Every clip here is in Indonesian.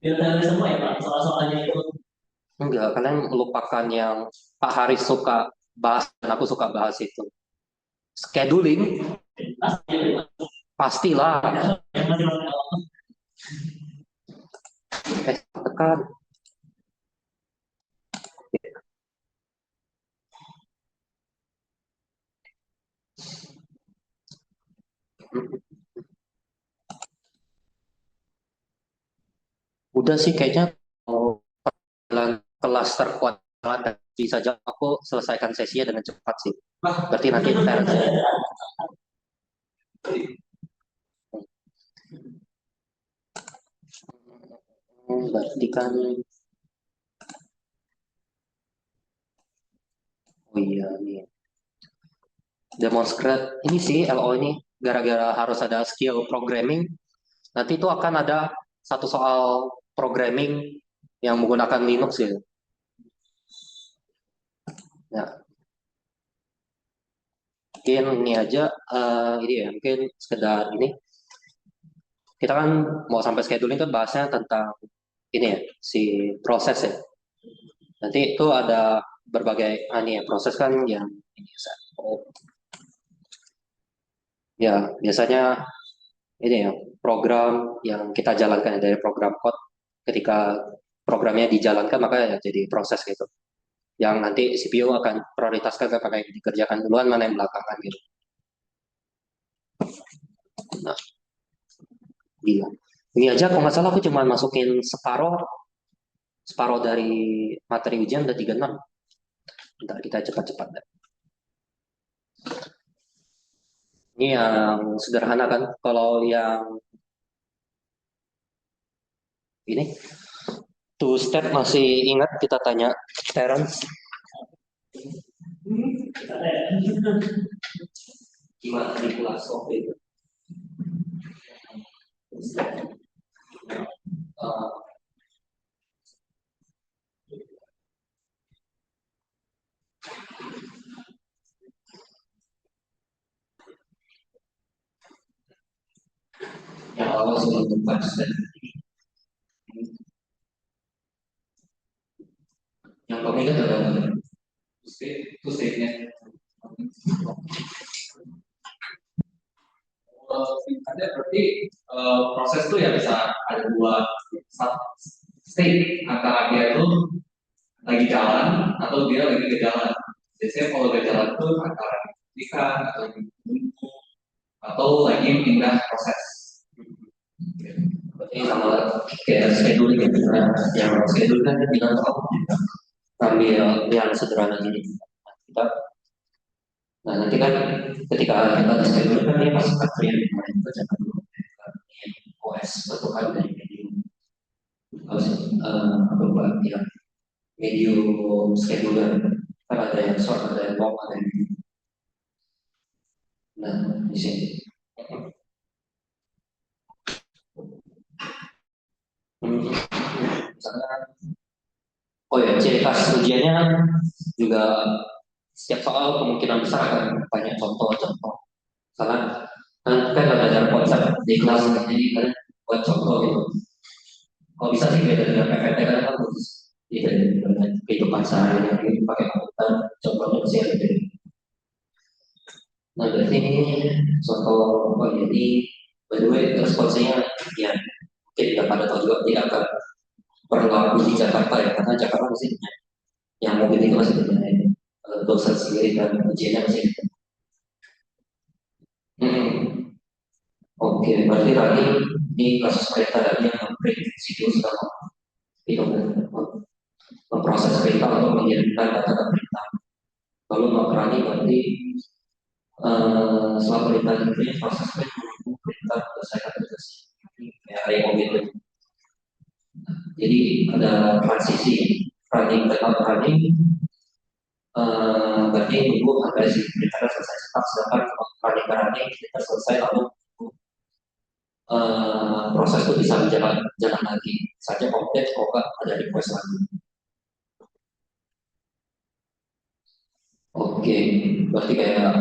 Detailnya semua ya Pak, soal-soalnya itu. Enggak, kalian melupakan yang Pak Haris suka bahas dan aku suka bahas itu. Scheduling, Pasti, pastilah. yang masih awal. Tekan. Udah sih kayaknya mau jalan kelas terkuat dan bisa aja aku selesaikan sesinya dengan cepat sih. Berarti nanti ntar berarti kan oh iya nih demonstrate ini sih LO ini gara-gara harus ada skill programming nanti itu akan ada satu soal programming yang menggunakan Linux ya. Ya, mungkin ini aja ini ya mungkin sekedar ini kita kan mau sampai scheduling kan bahasnya tentang ini ya si proses ya. Nanti itu ada berbagai ini ya proses kan yang ini oh, ya biasanya ini ya program yang kita jalankan dari program code ketika programnya dijalankan maka ya jadi proses gitu yang nanti CPU akan prioritaskan apakah yang dikerjakan duluan mana yang belakangan gitu. Nah, gila. Ini aja kalau nggak salah aku cuma masukin separuh separuh dari materi ujian udah 36. Bentar kita cepat-cepat deh. Ini yang sederhana kan. Kalau yang ini two step masih ingat kita tanya Terence gimana di kelas waktu itu. Uh, yang awal sebelum debat yang kamu ingat ada two step-nya. Singkatnya berarti proses itu ya bisa ada dua state antara dia itu lagi jalan atau dia lagi ke jalan. Biasanya kalau lagi jalan itu antara ikan atau menunggu atau lagi pindah proses. Berarti sama kayak scheduling gitu kan. Yang scheduling kan kita tahu ambil yang sederhana ini. Kita, nah nanti kan ketika kita di scheduling kan dia pasti faktor yang kemarin itu jangan dulu OS atau kan dari medium harus apa buat ya medium scheduler kan ada yang short ada yang long ada yang nah di sini. Misalnya, oh ya, ciri khas ujiannya juga setiap soal kemungkinan besar akan banyak contoh-contoh. Misalnya, kan ada belajar konsep di kelas, jadi kalian buat contoh gitu. Kalau bisa sih beda dengan PPT kan bagus. Iya, dengan kehidupan sehari-hari pakai komputer, contohnya sih ada. Nah, berarti ini contoh apa jadi by the way responsnya ya mungkin tidak pada tahu juga tidak akan berlaku di Jakarta ya karena Jakarta masih yang mobil itu masih punya dosen sendiri dan ujiannya masih hmm. Oke berarti tadi di kasus perintah tadi yang memberi situ sudah itu memproses perintah atau mengirimkan data ke perintah kalau nggak berani berarti setelah perintah itu proses menunggu perintah selesaikan tugas kayak mobil itu. Jadi ada transisi running ke not running berarti tunggu sampai si perintahnya selesai cepat sedangkan running kita selesai lalu proses itu bisa berjalan jalan lagi saja komplit kok nggak ada request lagi. Oke, berarti kayak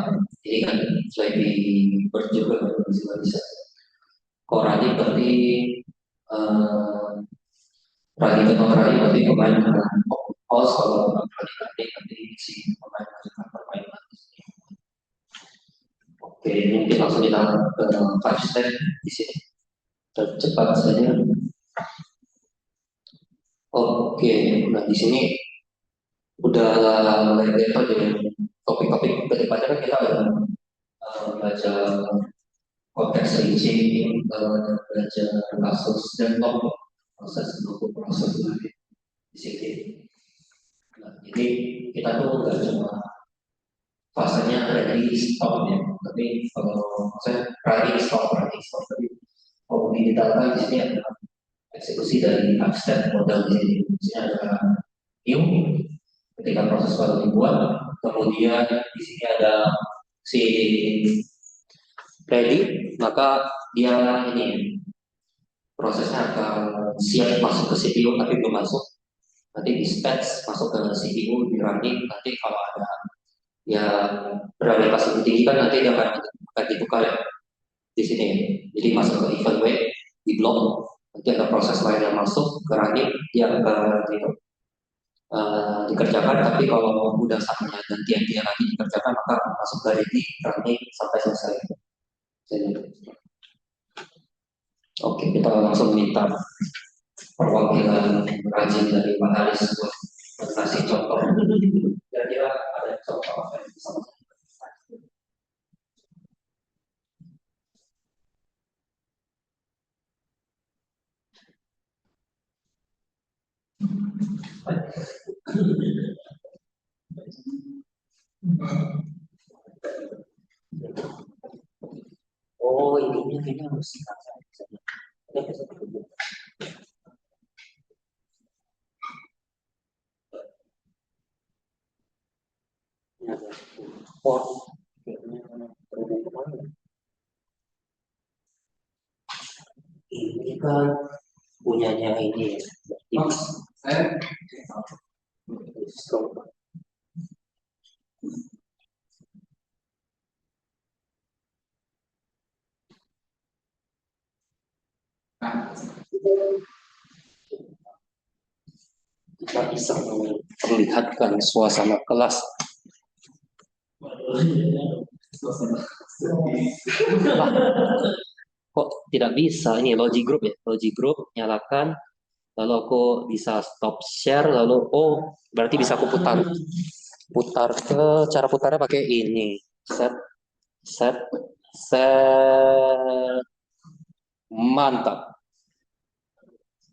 ini kan lebih berjuga bisa bisa. Kalau running berarti eh, running ke running nanti pemain akan host, kalau running nanti si pemain lanjutkan permainan. Oke, mungkin langsung kita ke 5 step di sini. Cepat saja. Oke, nah di sini udah mulai kelihatan dengan topik-topik kedepannya kan kita udah baca konteks switching, belajar kasus dan proses menunggu proses di sini. Nah, jadi kita tuh nggak cuma fasenya ready stop ya, tapi kalau saya ready stop, tapi kalau di data di sini ada eksekusi dari abstrak modal di sini. Di sini ada new ketika proses baru dibuat, kemudian di sini ada si ready, maka dia ini prosesnya akan siap masuk ke CPU tapi belum masuk. Nanti dispatch masuk ke CPU di running. Nanti kalau ada yang berrealitas lebih tinggi kan nanti dia akan ditukar ya di sini. Jadi masuk ke event wait di blok. Nanti ada proses lain yang masuk ke running yang dikerjakan. Tapi kalau udah saatnya gantian dia lagi dikerjakan maka masuk ke ready running sampai selesai. Oke, kita langsung minta perwakilan rajin dari Pak Haris buat kasih contoh. Kira-kira ada contoh apa yang bisa oh, ini harus singkat saja. Ini kan punyanya ini ya. Kita bisa memperlihatkan suasana kelas. Kok tidak bisa? Ini logic group ya, logic group nyalakan, lalu aku bisa stop share, lalu oh berarti bisa aku putar ke, cara putarnya pakai ini, set set set, mantap,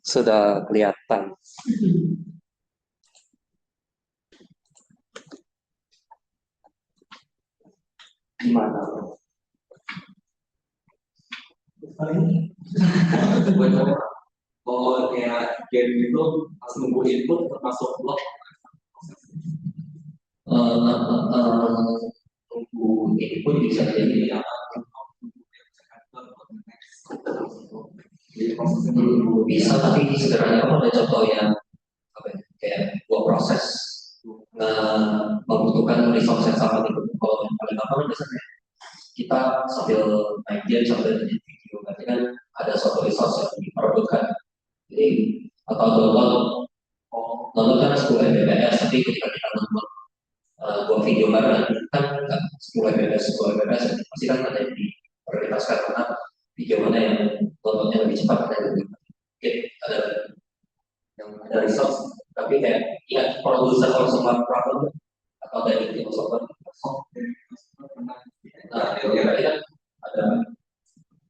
sudah kelihatan. Gimana? Kalau kayak game itu pas nunggu input termasuk blok. Tunggu ini pun bisa jadi ya. Bisa, tapi sederhana kamu ada contoh yang apa ya, kayak dua proses membutuhkan resource yang sama gitu. Kalau yang paling gampang biasanya kita sambil main game sambil nonton video, berarti kan ada suatu resource yang diperebutkan. Jadi atau download kan 10 Mbps, tapi ketika kita nonton buat video bareng kan 10 Mbps 10 Mbps pasti kan ada yang diprioritaskan karena video mana yang downloadnya lebih cepat, ada yang mungkin ada yang ada resource, tapi kayak ya produser konsumer problem atau dari tim software. Nah, itu berarti kan ada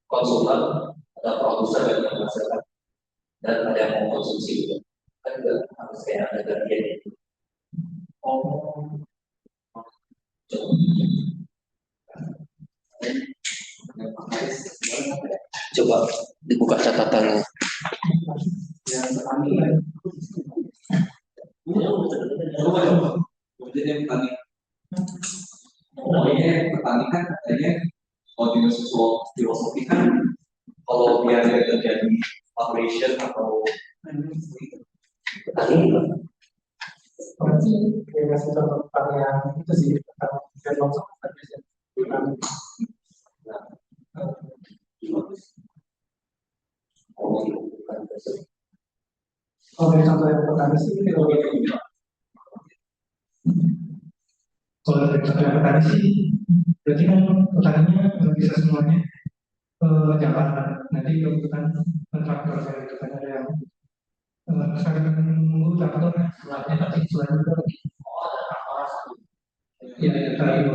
konsumen, ada produser yang menghasilkan, dan ada yang mau konsumsi juga. Kan juga harus kayak ada gantian itu. Oh, coba dibuka catatannya. Yang petani ya. Jadi yang petani. Pokoknya petani kan katanya kalau di filosofi kan kalau biar dia terjadi operation atau Petani berarti kayak ngasih contoh yang itu sih tentang langsung Kalau dari contoh yang pertama sih, kalau dari contoh yang pertama sih, berarti kan petaninya nggak bisa semuanya jalan. Nanti kebutuhan traktor saya itu kan ada yang sangat menunggu traktor setelahnya tapi selain itu ya tadi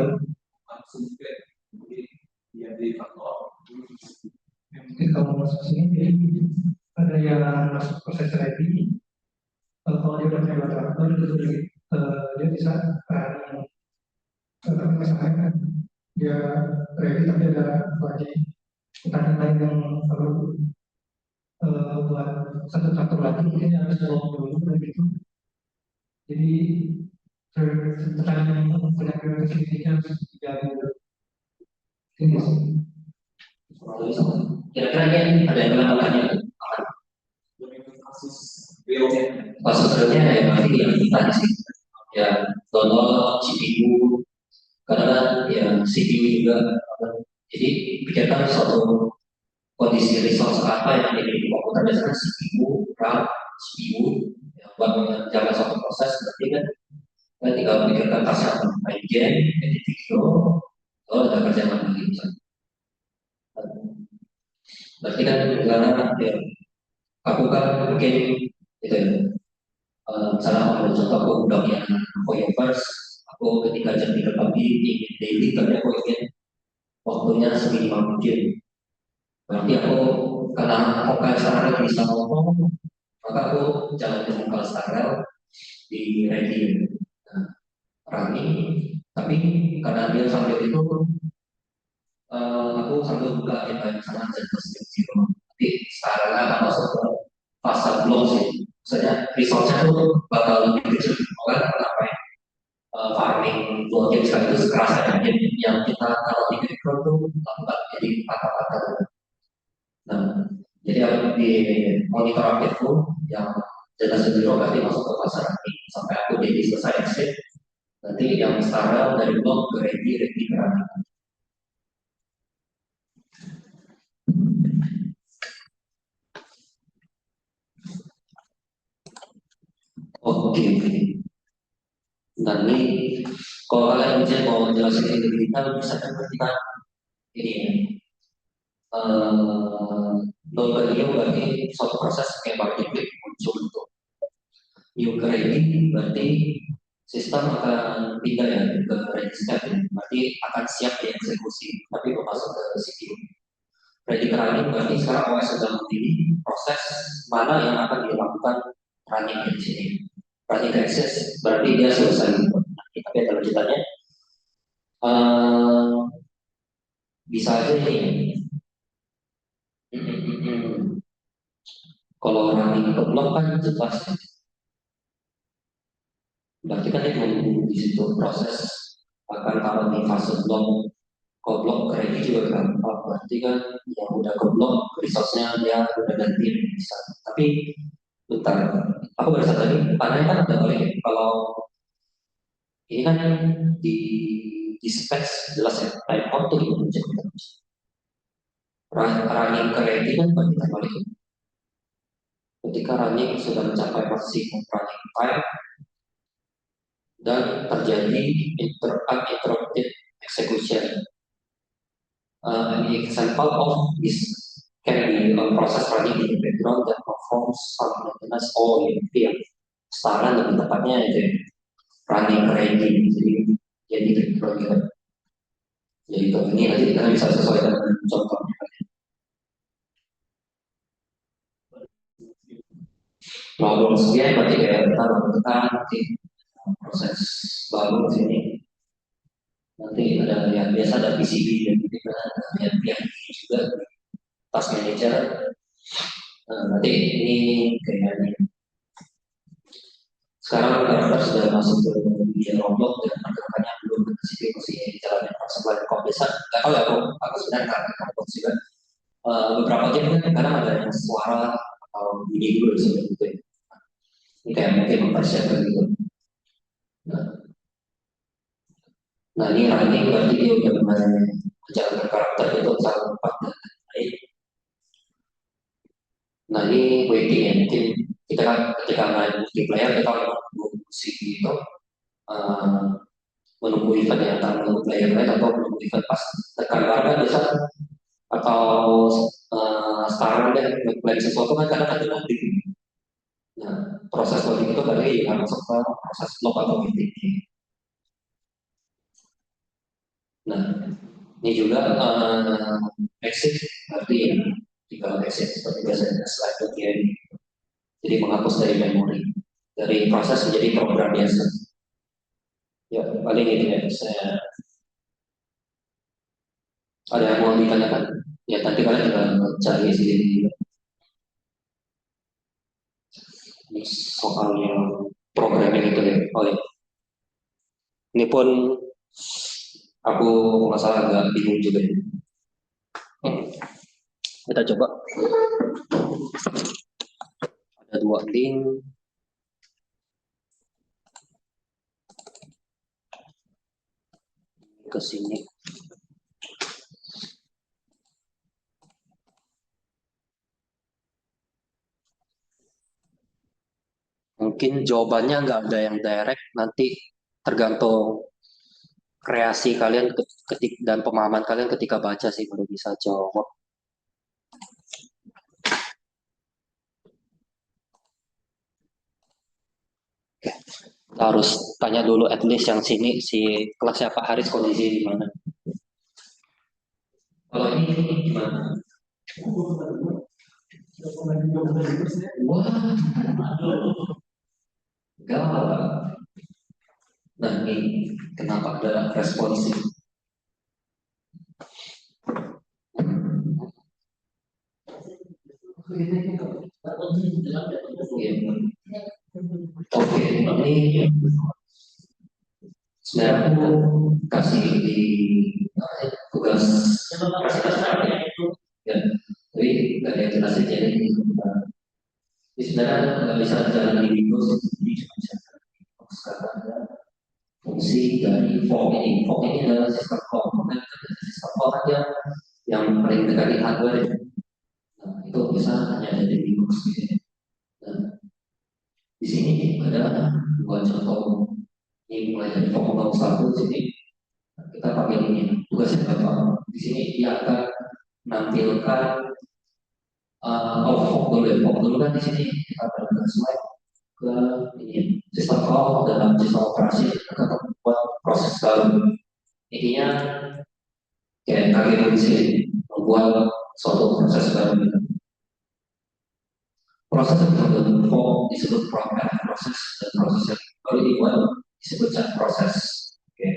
langsung juga mungkin dia di faktor mungkin kalau masuk sini jadi ada yang masuk proses ready. Kalau dia udah punya traktor itu jadi dia bisa tapi misalnya kan dia ready tapi ada lagi petani lain yang perlu buat satu traktor lagi mungkin harus dorong dulu dan gitu. Jadi petani yang punya prioritas ini harus dijaga dulu. Ini sih. Kira-kira ini ada yang menambahkannya? kasus realnya Kasus realnya ya berarti yang kita sih, ya download CPU, karena kan ya CPU juga jadi pikirkan suatu kondisi resource apa yang ada di komputer, biasanya CPU, RAM, CPU ya, buat menjaga suatu proses. Berarti kan kita tinggal pikirkan tasnya apa, main game, edit video, kalau ada kerjaan lagi misalnya. Berarti kan karena ya, aku kan mungkin gitu ya, misalnya aku ambil contoh aku bagian Voyagers, aku ketika jam 3 pagi ingin daily, tapi aku ingin waktunya seminimal mungkin. Berarti aku karena vokal Starrel bisa ngomong, maka aku jalan ke vokal Starrel di radio, nah, running. Tapi karena dia sambil itu, aku sambil buka yang sana dan zero. Tapi Starrelnya akan masuk ke fase blok sih. Maksudnya resource-nya tuh bakal lebih kecil. Kan kenapa ya? Farming blok yang sekarang itu kerasa yang kita kalau di background tuh lambat jadi patah-patah. Nah, jadi aku di monitor aktifku yang jelas zero berarti masuk ke fase running sampai aku jadi selesai exit. Nanti yang Starrel dari blok ke ready ke running. Oke. Nah ini kalau kalian misalnya mau jelasin lebih detail bisa kan ketika ini ya. Node value berarti suatu proses yang baru diklik muncul untuk new ready, berarti sistem akan pindah ya ke ready step ya. Berarti akan siap dieksekusi tapi masuk ke CPU. Ready ke running berarti sekarang OS sudah memilih proses mana yang akan dilakukan running di sini. Running access berarti dia selesai. Tapi ada lanjutannya. Bisa aja nih. Kalau running ke blok kan jelas. Berarti kan itu di situ proses akan taruh di fase blok. Kalau blok ke ready juga gampang. Berarti kan yang udah ke blok resource-nya dia udah ganti bisa. Tapi bentar, aku baru sadar tadi panel kan ada balik. Kalau ini kan di specs jelas ya, time out tuh gimana cek running ke ready kan berarti terbalik. Ketika running sudah mencapai maksimum running time dan terjadi uninterrupted execution. An example of this can be a process running in the background that performs some maintenance or ya sekarang lebih tepatnya itu ya, running ready jadi background gitu. Jadi ini nanti kita bisa sesuaikan dengan contohnya. Ngobrol sekian berarti kayak kita nanti proses baru di sini. Nanti ada yang biasa ada PCB dan juga ada yang juga task manager. Nanti ini kayaknya sekarang karakter sudah masuk ke dunia robot dan pergerakannya belum ke situ masih jalannya proses belajar kompleksan. Nggak tahu ya aku sebenarnya nggak robot juga. Beberapa game kan kadang ada yang suara atau bunyi dulu seperti itu. Ini kayak mungkin mempersiapkan gitu. Nah ini running berarti dia udah mulai menjalankan karakter itu sangat tepat dan baik. Nah ini waiting ya, mungkin ketika main multiplayer kita menunggu si itu eh, menunggu event yang akan menunggu player lain atau menunggu event pas tekan barang biasa atau sekarang deh plan sesuatu kan kadang ada loading. Nah, proses loading itu berarti harus masuk ke proses log atau meeting. Nah, ini juga exit berarti ya tinggal exit seperti biasanya slide bagian. Jadi menghapus dari memori dari proses menjadi program biasa. Ya, paling itu ya. Saya ada yang mau ditanyakan? Ya, nanti kalian tinggal cari sendiri. Ini soal yang programming itu ya. Oh ya. Ini pun aku masalah agak bingung juga ya. Kita coba. Ada dua link. Ke sini. Mungkin jawabannya nggak ada yang direct, nanti tergantung kreasi kalian dan pemahaman kalian ketika baca sih baru bisa jawab. Kita harus tanya dulu at least yang sini si kelasnya Pak Haris kondisi di mana. Kalau ini gimana? Wah, galak. Nah ini kenapa ada responsif? Oke, ini sebenarnya aku kasih di tugas ya, tapi nggak ada yang jelasin jadi ini sebenarnya nggak bisa jalan di Windows, jadi cuma bisa sekarang ada fungsi dari form ini. Form ini adalah sistem komponen dari sistem form aja yang paling dekat di hardware. Nah, itu bisa hanya ada di Linux gitu. Nah, di sini ada dua contoh. Ini mulai dari form 1 sini kita pakai ini. Tugasnya apa? Di sini dia akan menampilkan form dulu ya. Form dulu kan di sini kita akan slide ke ini sistem call dalam sistem operasi akan membuat proses baru. Intinya kayak KGBC membuat suatu proses baru. Proses yang terbentuk form disebut proses dan proses yang baru dibuat disebut chat proses. Oke.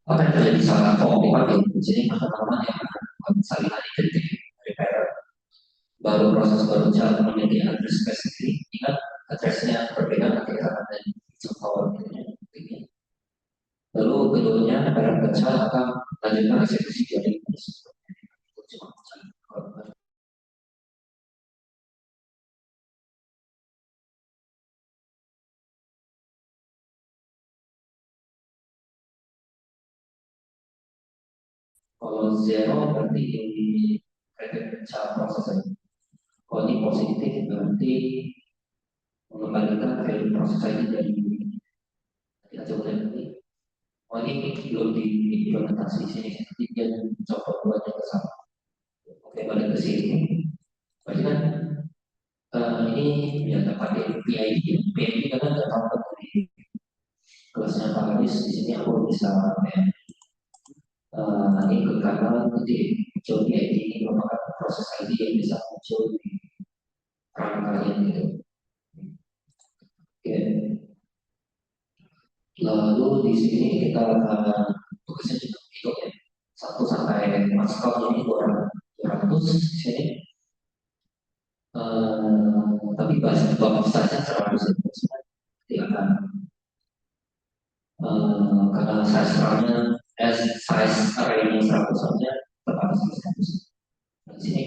Apa yang terjadi saat form dipanggil? Di sini pertama yang akan salinan identik dari parent. Baru proses baru chat memiliki address spesifik. Ingat addressnya berbeda ketika ada di contoh ini. Lalu keduanya parent child akan melanjutkan eksekusi dari kalau zero berarti di child proses. Kalau ini positif berarti mengembalikan value proses ID dari kita coba lihat ini. Oh ini belum diimplementasi di sini. Nanti dia coba buatnya bersama. Oke balik ke sini. Berarti kan ini ya pakai PID. PID karena nggak tahu dari kelasnya Pak Haris di sini aku bisa ini ke kanan nanti muncul PID ini merupakan proses ID yang bisa muncul di rangkaian gitu. Oke. Lalu di sini kita tugasnya juga hitung ya 1 sampai Pascal ini 200 di sini. Tapi bagus saja 100 tidak akan karena size array-nya 100 saja terbatas 100. Di sini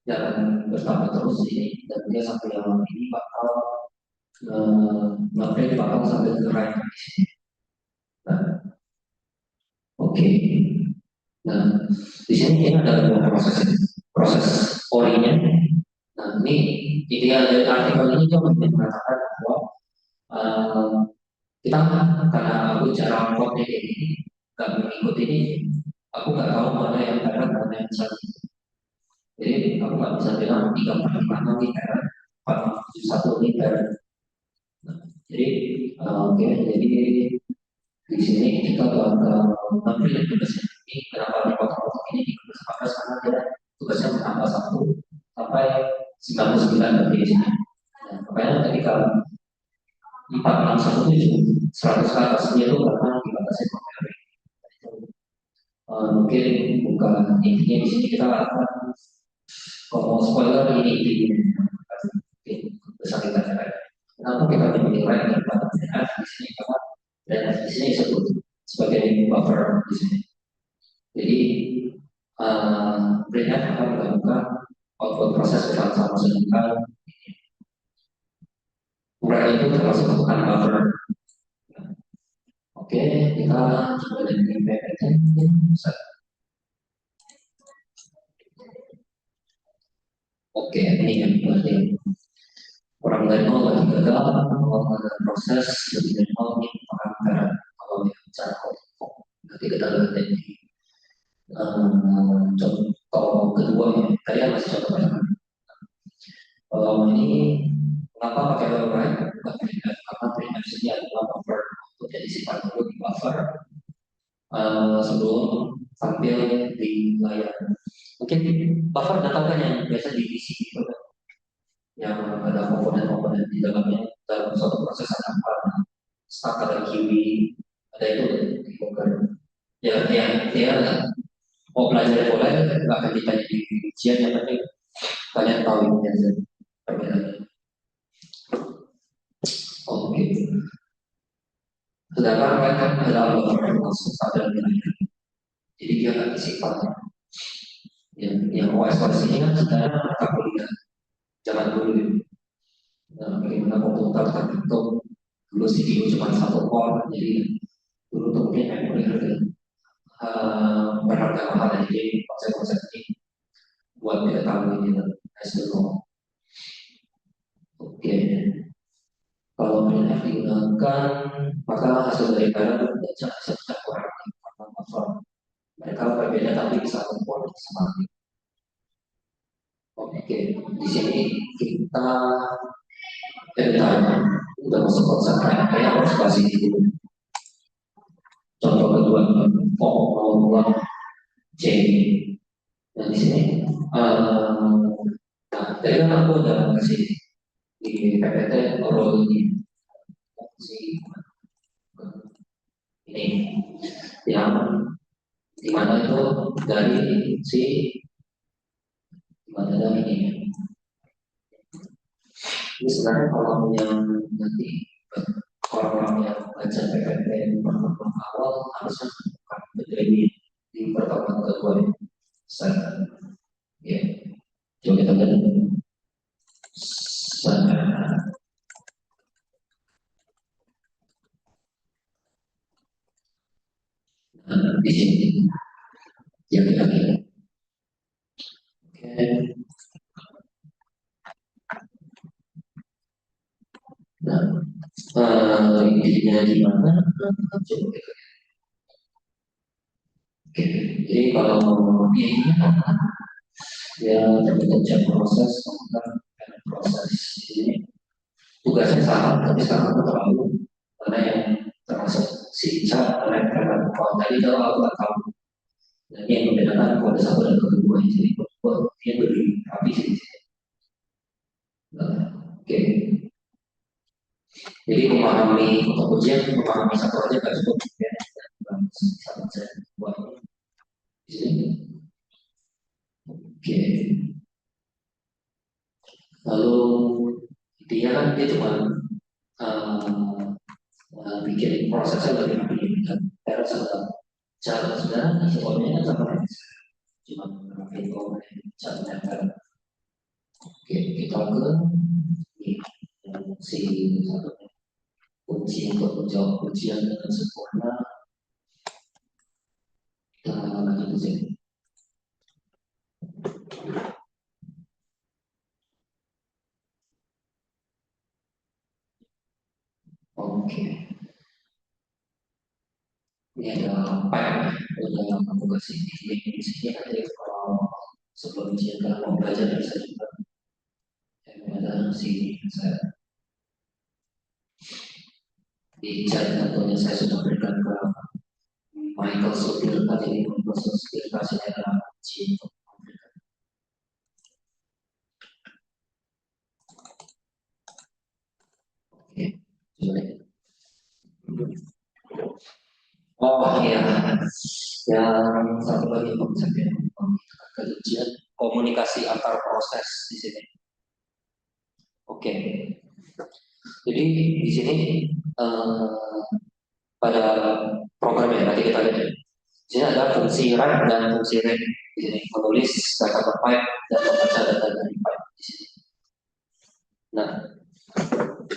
jangan bertambah terus ini dan dia sampai yang ini bakal nge-update bakal sampai ke right di sini. Nah, oke. Nah, di sini ini ada beberapa proses orinya. Nah, ini ideal dari artikel ini juga mengatakan bahwa eh, kita karena aku cara code kayak gini, nggak mengikuti ini, aku nggak tahu mana yang benar mana yang salah. Jadi aku nggak bisa bilang 3/5 ini error, 4/7 ini error. Nah, jadi oke, jadi di sini kita bakal ngambil tugasnya ini kenapa di kotak-kotak ini dikemas karena dia tugasnya menambah 1 sampai 99 berarti di sini. Nah, makanya ketika 4617 100 ke atas dia itu karena dibatasi pakai mungkin bukan intinya di sini kita akan kalau spoiler ini mungkin bisa kita cari. Kenapa kita memilih right daripada DNF di sini karena DNF di sini disebut sebagai buffer di sini. Jadi DNF akan melakukan output proses bersama-sama sedangkan right itu termasuk bukan buffer. Oke, kita coba dari PPT. Oke, ini yang berarti kurang dari 0 berarti gagal, kalau ada proses lebih dari 0 ini merupakan peran. Kalau yang cara kok nanti kita lihat ini contoh kedua ya, tadi yang masih contoh pertama. Kalau ini kenapa pakai override bukan printf karena printf ini adalah buffer untuk jadi sifat dulu di buffer sebelum tampil di layar. Mungkin buffer data kan yang biasa diisi gitu kan, yang ada komponen-komponen di dalamnya dalam suatu proses ada apa, stack ada QE, ada itu di buffer. Ya, mau belajar boleh, nggak akan ditanya di ujian yang penting kalian tahu ini aja perbedaannya. Oke. Sedangkan mereka adalah buffer masuk sadar nilainya. Jadi dia nggak sifatnya. Yang OS versi ini kan sebenarnya mereka kuliah jangan dulu. Nah, bagaimana komputer terbentuk dulu CPU cuma 1 core, jadi dulu tuh mungkin memori harga berharga mahal, jadi konsep-konsep ini buat kita tahu ini as dulu. Oke, kalau PNF digunakan maka hasil dari badan bisa kurang karena buffer mereka berbeda tapi bisa kumpul sama. Oke, di sini kita udah masuk konsep kayak harus kasih dulu. Contoh kedua, mau C. Nah di sini, nah tadi kan aku udah kasih di PPT role si ini yang dimana itu dari si dimana dari ini. Ini sebenarnya kalau yang nanti orang-orang yang baca PPT pertemuan awal harusnya bukan menjadi di pertemuan kedua ini. Saya, ya, coba kita lihat. Saya, di sini yang kita lihat. Oke, nah, intinya gimana? Coba kita lihat. Oke, jadi kalau ini ya terbentuk proses dan proses ini tugasnya sama tapi sekarang aku terlalu mana yang termasuk si cat karena tadi kalau aku nggak tahu dan ini yang membedakan kode satu dan kode dua jadi kode dia lebih rapi sih. Nah, oke, jadi memahami untuk ujian memahami satu aja nggak cukup ya sama saya buat di sini. Oke, lalu intinya kan dia cuma bikin prosesnya lebih rapi dan cara cara sebenarnya semuanya kan sama aja cuma merapikan komponen cara nempel. Oke, kita ke ini yang si satu kunci untuk menjawab ujian dengan sempurna. Kita lanjut ke sini. Oke, ini ada pipe, ada aku kasih di sini kan jadi kalau sebelum ujian kalian mau belajar bisa juga. Ada sini saya di chat tentunya saya sudah berikan ke Michael Supir tadi ini proses verifikasinya adalah uji untuk memberikan. Oke, coba lihat. Oh iya, yang satu lagi konsep yang kajian komunikasi antar proses di sini. Oke, jadi di sini pada programnya nanti kita lihat. Di sini ada fungsi write dan fungsi read. Di sini menulis data ke pipe dan membaca data dari pipe di sini. Nah,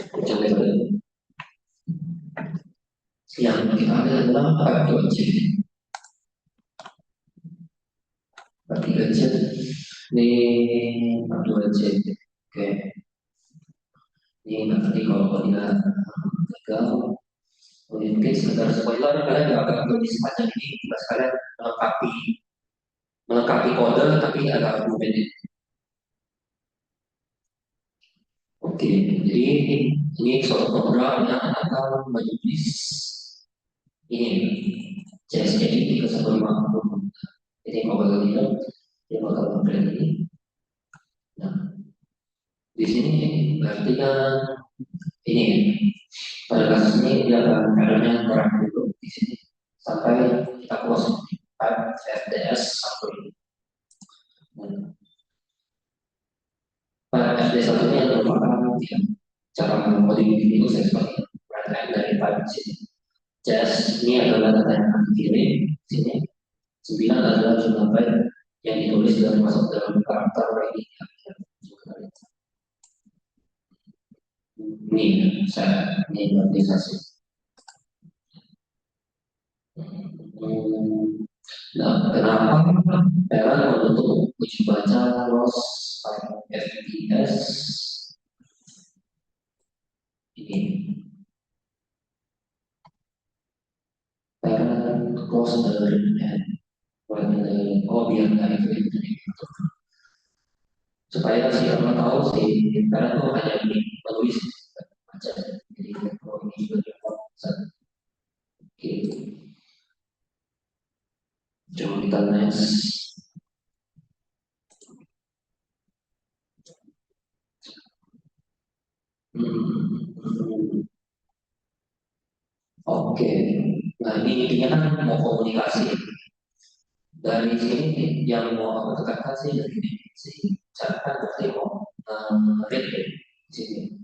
coba kita lihat. Yang kita ambil adalah pipe.json. Pipe.json ini pipe.json. Oke. Ini nanti kalau dia gagal, mungkin sekedar spoiler kalian nggak akan lebih sepanjang ini kita sekalian melengkapi kode tapi agak rumit. Oke, jadi ini suatu program yang akan menulis ini CSKI 3150. Jadi kalau kalian dia bakal memprint ini. Nah, di sini berarti kan ini pada kasus ini dia akan errornya kurang dulu di sini sampai kita close FDS satu ini. Pada FD1 ini adalah merupakan cara mengoding itu saya seperti perhatian dari pipe sini. CS ini adalah data yang akan dikirim sini. 9 adalah jumlah byte yang ditulis dan masuk dalam karakter ini. Ini saya ini organisasi. Nah, kenapa Peran membentuk uji baca loss FPS ini? Peran close dari biar nggak itu supaya si orang tahu si peran itu hanya menulis baca. Jadi kalau ini juga bisa. Oke. Coba kita next. Oke. Nah ini intinya kan mau komunikasi. Dari sini yang mau aku tekankan sih dari definisi cara kan berarti mau read di sini.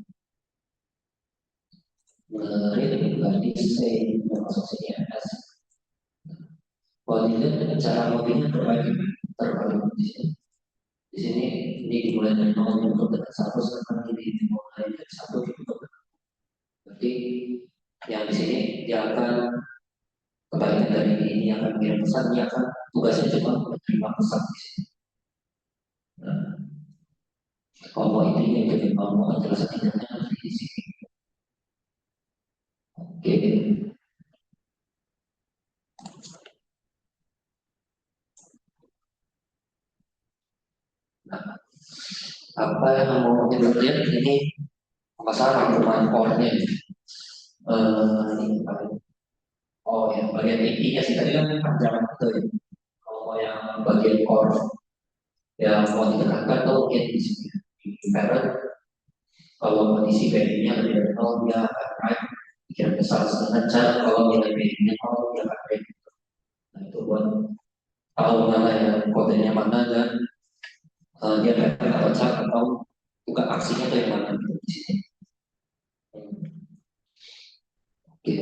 Read berarti saya masuk sini as. Kalau dilihat cara mobilnya terbalik di sini. Di sini ini dimulai dari 0 ditutup dengan 1, sekarang ini dimulai dari 1 ditutup. Berarti yang di sini dia akan kebalikan dari ini akan mengirim pesan, ini akan tugasnya cuma menerima pesan di sini. Nah, kalau mau intinya jadi mau penjelasan tidaknya di sini. Oke. Nah, apa yang mau kita lihat ini masalah rangkuman core-nya. Ini oh ya bagian intinya sih tadi kan panjang itu ya. Kalau mau yang bagian core yang mau ditekankan tuh mungkin di sini di parent. Kalau kondisi PI-nya lebih dari 0 dia akan naik pikiran besar setengah jam. Kalau nilai PI-nya 0 dia akan naik. Nah itu buat tahu mana yang kodenya mana dan dia akan baca atau buka aksinya itu yang mana gitu di sini. Oke,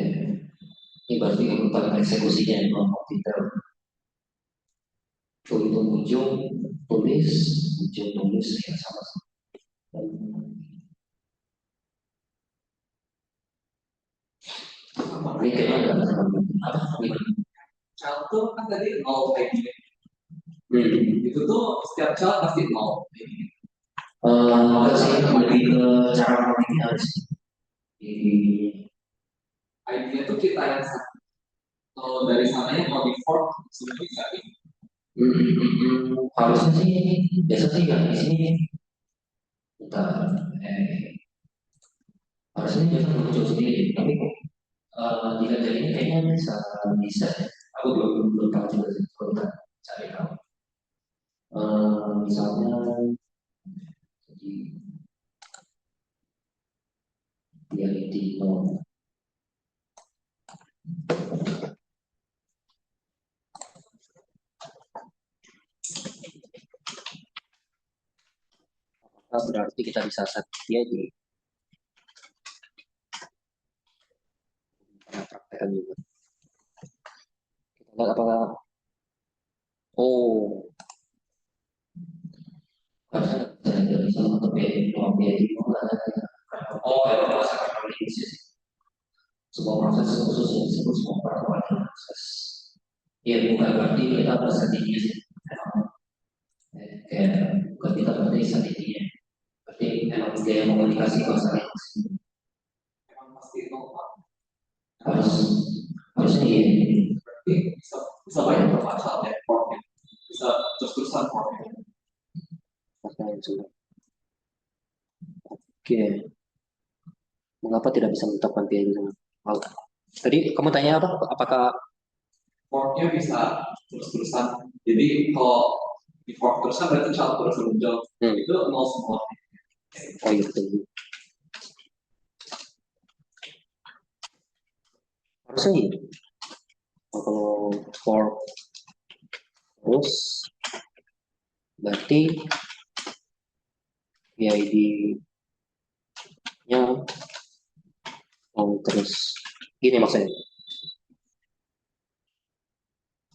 ini berarti urutan eksekusinya yang mau detail. Itu ujung tulis ya sama. Ini kayaknya nggak terlalu apa gimana? Child tuh kan tadi 0 kayak gini. Itu tuh setiap child pasti 0 kayak gini. Enggak sih, lebih ke cara mengodingnya harus di ID-nya tuh kita yang satu. Kalau dari sananya mau di fork sebenarnya bisa gitu. Harusnya sih biasa sih yang di sini kita harusnya biasa muncul sendiri, tapi jika dari ini kayaknya bisa ya. Aku belum tahu juga sih, kalau kita cari tahu. Misalnya jadi reality no. Berarti kita bisa set dia di praktekkan juga. Kita lihat apakah harusnya saya bisa untuk biaya itu ya proses analisis sebuah proses khusus yang disebut sebuah proses. Ya bukan berarti kita harus settingnya sih. Kayak bukan kita berarti settingnya. Berarti memang gaya komunikasi bahasa Emang pasti itu Pak. harus harusnya iya. Berarti bisa banyak bermacam ya forknya. Bisa terus-terusan forknya. Pertanyaan sudah. Oke. Mengapa tidak bisa menetapkan biaya dengan hal? Tadi kamu tanya apa? Apakah Forknya bisa terus-terusan. Jadi kalau di fork terusan berarti child terus muncul. Itu nol semua. oh iya betul. Harusnya gitu. Kalau fork terus berarti PID-nya terus gini maksudnya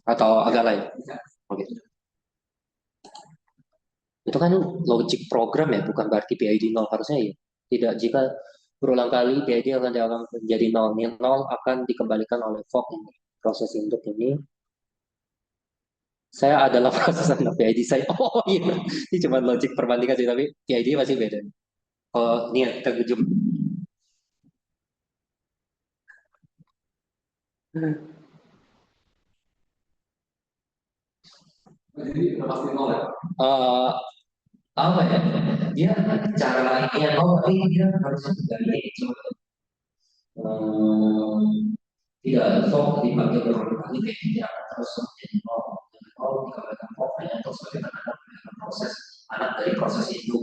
atau agak lain. Oke. Itu kan logic program ya, bukan berarti PID 0 harusnya ya. Tidak, jika berulang kali PID akan menjadi 0. 0 akan dikembalikan oleh fork ini. Proses induk ini saya adalah proses anak PID saya. Oh iya, ini cuma logic perbandingan sih, tapi PID masih beda. Oh, ini yang terjun. Jadi udah pasti nol ya. Eh, apa ya? Dia cara ini tapi dia harus dari coba. Tidak fork dipanggil berulang kali kayak tidak akan terus menjadi nol. Dan nol dikembalikan fork hanya untuk sebagai tanda proses anak dari proses itu.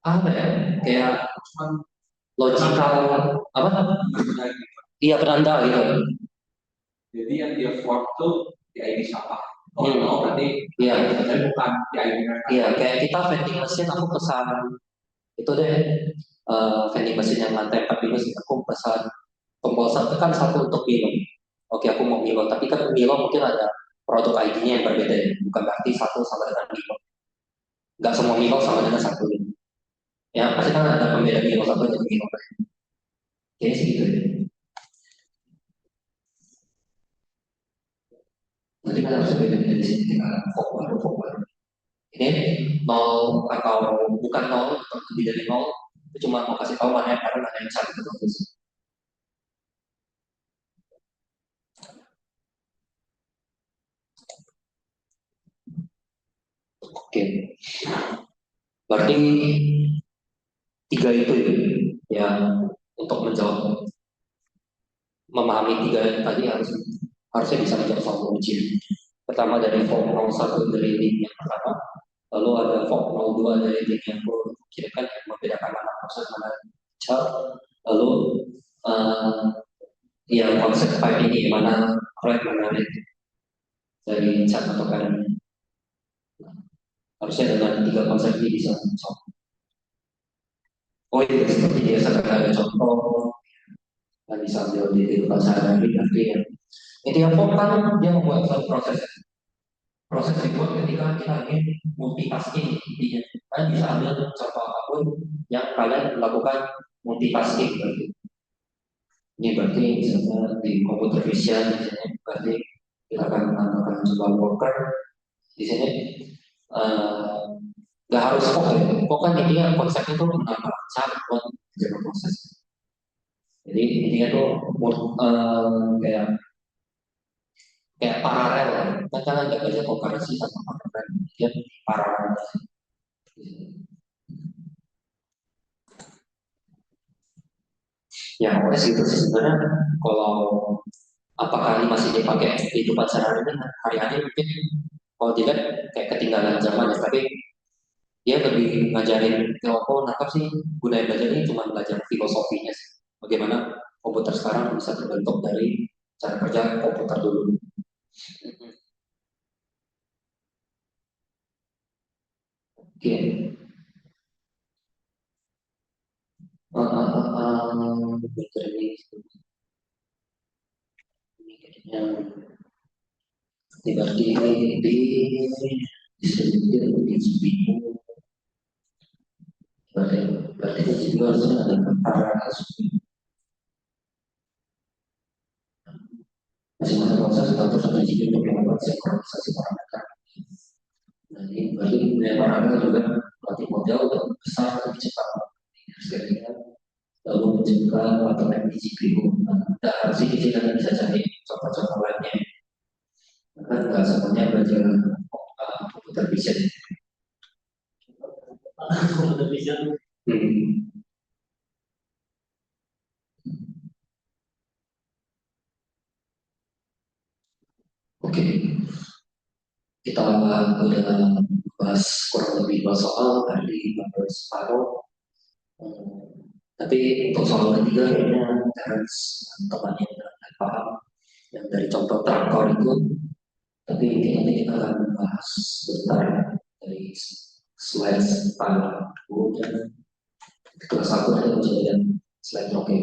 Apa ya? Kayak logical apa? Iya penanda gitu. Jadi yang dia fork tuh di ID siapa? Oh, no, berarti iya, tapi bukan di ID mereka. Iya, kayak kita vending machine aku pesan itu deh vending machine yang lantai 4 itu sih aku pesan tombol satu kan satu untuk Milo. Oke, aku mau Milo, tapi kan Milo mungkin ada produk ID-nya yang berbeda ya. Bukan berarti satu sama dengan Milo. Nggak semua Milo sama dengan satu. Ya, pasti kan ada pembeda Milo satu dan Milo lain. Jadi sih gitu ya. Nanti kan harus beda-beda di sini tinggal pokok baru. Ini nol atau bukan nol atau lebih dari nol itu cuma mau kasih tahu mana yang karena mana yang salah itu terus. Oke, berarti tiga itu ya untuk menjawab memahami tiga yang tadi harusnya bisa menjawab soal ujian. Pertama dari form 01 dari link yang pertama, lalu ada form 02 dari link yang kirimkan yang membedakan mana proses mana chart, lalu yang konsep pipe ini mana right mana left dari chart atau kanan. Harusnya dengan tiga konsep ini bisa menjawab. Oh iya, seperti biasa ada contoh dan bisa ambil di kehidupan sehari-hari berarti ya. Intinya form kan dia membuat suatu proses dibuat ketika kita ingin multitasking intinya. Kalian bisa ambil contoh apapun yang kalian lakukan multitasking berarti. Ini berarti misalnya di computer vision misalnya berarti kita akan menambahkan sebuah worker di sini nggak harus fokus ya. Fokus kan intinya konsepnya itu menambah cara buat menjaga proses. Jadi intinya tuh kayak kayak paralel ya. Kita nggak baca konklusi sama paralel, dia paralel. Ya, oleh itu sih sebenarnya kalau apakah ini masih dipakai di kehidupan sehari-hari hari-hari mungkin kalau tidak kayak ketinggalan zaman ya, tapi dia lebih ngajarin Tiongkok nangkap sih budaya belajar ini cuma belajar filosofinya sih. Bagaimana komputer sekarang bisa terbentuk dari cara kerja komputer dulu. Oke. Belajar ini kayaknya di sebelum berarti berarti itu juga harusnya ada para masing-masing proses atau satu sisi untuk melakukan sinkronisasi parameter. Nah, ini berarti punya parameter juga berarti model untuk besar lebih cepat. Sekalinya lalu menciptakan atau di GPU. Nah, kita harus ini kita bisa cari contoh-contoh lainnya. Kan nggak semuanya belajar komputer vision. Komputer vision. Hmm. Oke, kita udah bahas kurang lebih dua soal dari baru separuh. Tapi untuk soal ketiga kayaknya Terence temannya udah paham yang dari contoh traktor itu. Tapi nanti kita akan bahas sebentar dari slide file dulu dan kelas satu ada kejadian slide oke.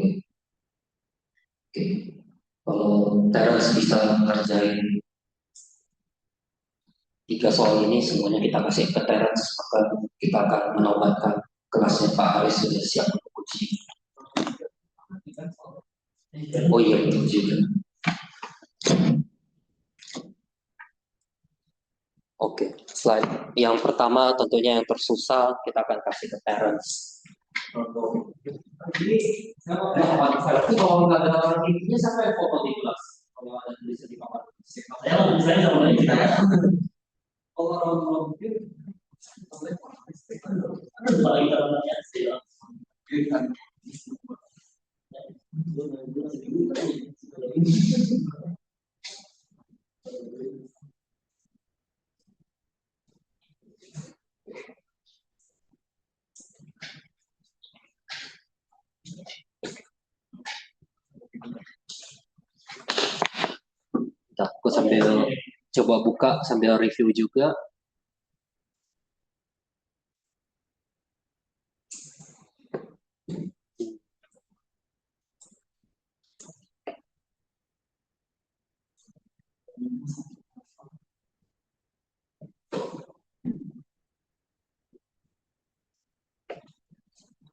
Oke, kalau Terence bisa ngerjain tiga soal ini semuanya kita kasih ke Terence, maka kita akan menobatkan kelasnya Pak Aris sudah siap untuk uji. Oh iya betul juga. Oke, slide yang pertama tentunya yang tersusah kita akan kasih ke Terence. Jadi saya mau tapi kalau nggak ada intinya siapa yang foto di kelas? Kalau ada tulisan di papan. Saya mau misalnya sama lagi kita. Kalau orang mungkin Apalagi kalau nanya sih. Aku sambil coba buka sambil review juga.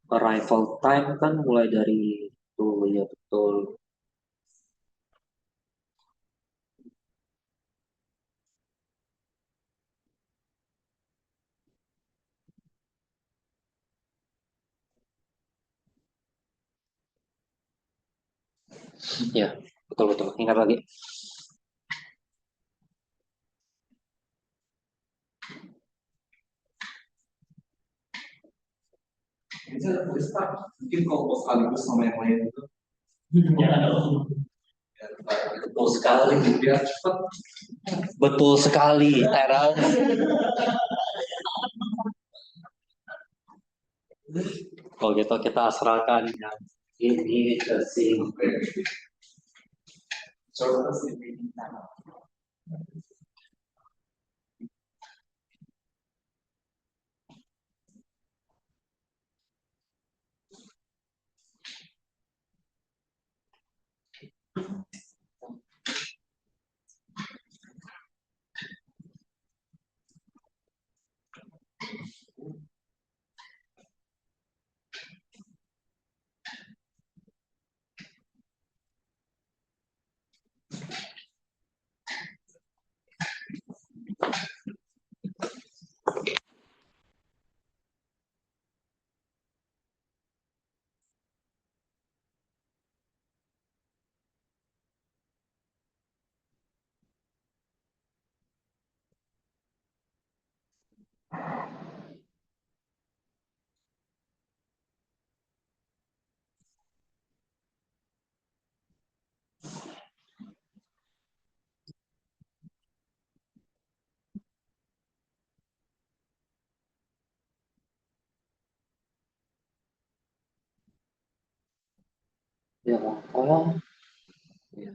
Arrival time kan mulai dari tuh ya betul. Ya, betul-betul. Ingat lagi. ini saya tulis Pak, mungkin kalau sekaligus sama yang lain itu Jangan dong. Betul sekali. biar cepat. Betul sekali, Terence. Kalau gitu kita serahkan yang ini ke si Coba Ya, oh, ya.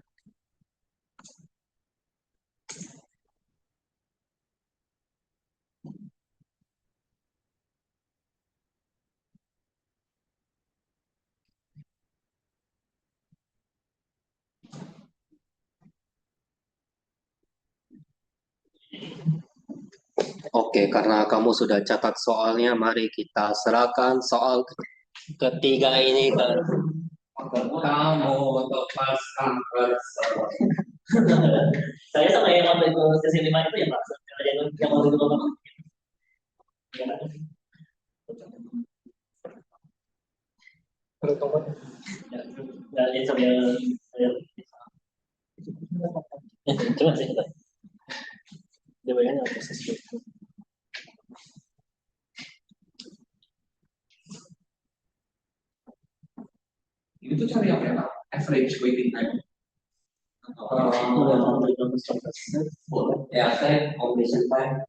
Oke, karena kamu sudah catat soalnya, mari kita serahkan soal ketiga ini ke kamu untuk pasang bersama. Saya sama yang waktu itu sesi 5 itu ya Pak, yang waktu itu Bapak. Ya, Pak. Kalau tomat Ya, ya, sambil coba sih kita. Dia bayangin apa sesi itu. Ini tuh cari apa ya Pak? Average waiting time. Ya, saya completion time.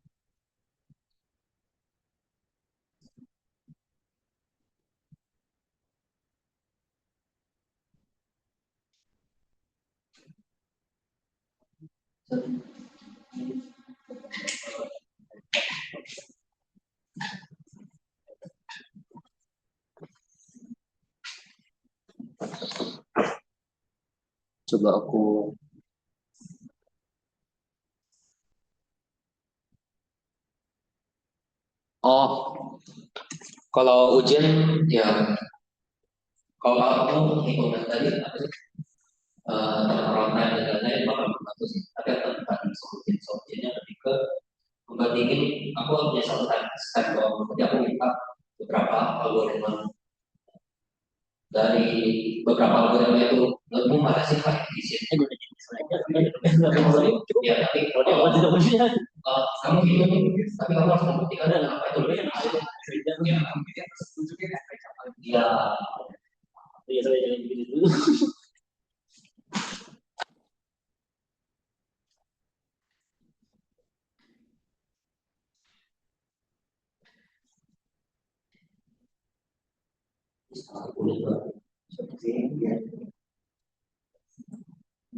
Coba aku. Oh, kalau ujian ya, kalau aku hitungan tadi apa sih? Turnaround time dan lain-lain bakal membantu sih. Tapi aku tadi solusinya lebih ke membandingin. Aku punya satu step doang. Jadi aku minta beberapa algoritma dari beberapa algoritma itu lebih mana sih Pak efisiennya Gue udah jadi sebenarnya. ya, tapi Kalau dia masih tidak punya. kamu hitung, tapi kamu harus membuktikan apa itu lebih ya, Tunjukin average apa. ya. Iya, saya jangan begini dulu.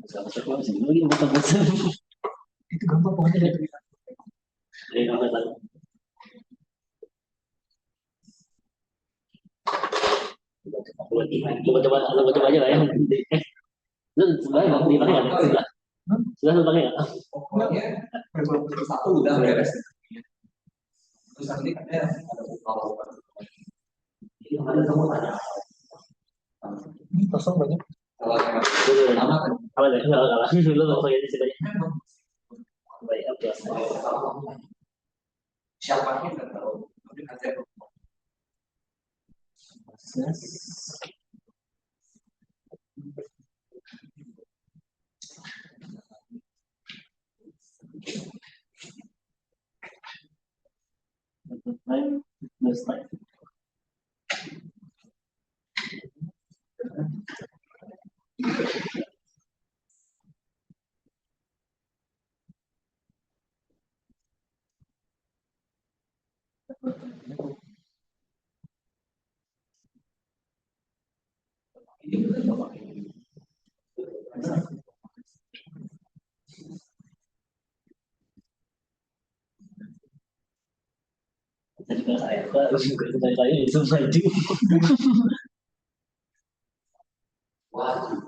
Sama-sama masih lagi bukan itu gampang pokoknya dari tulisan. dari apa tahu. Coba aja lah ya. Lu sebenarnya mau dipakai nggak? Sudah lu pakai nggak? Pokoknya level satu udah beres. Terus nanti ada kalau Jadi kemarin kamu tanya Ini kosong banyak. kalau yang pertama kan Kalah deh, kalah. Lu nggak pakai di sini. Baik, oke. siapanya nggak tahu. Tapi nanti Next slide. Tadi kan saya harus juga saya itu maju. wajib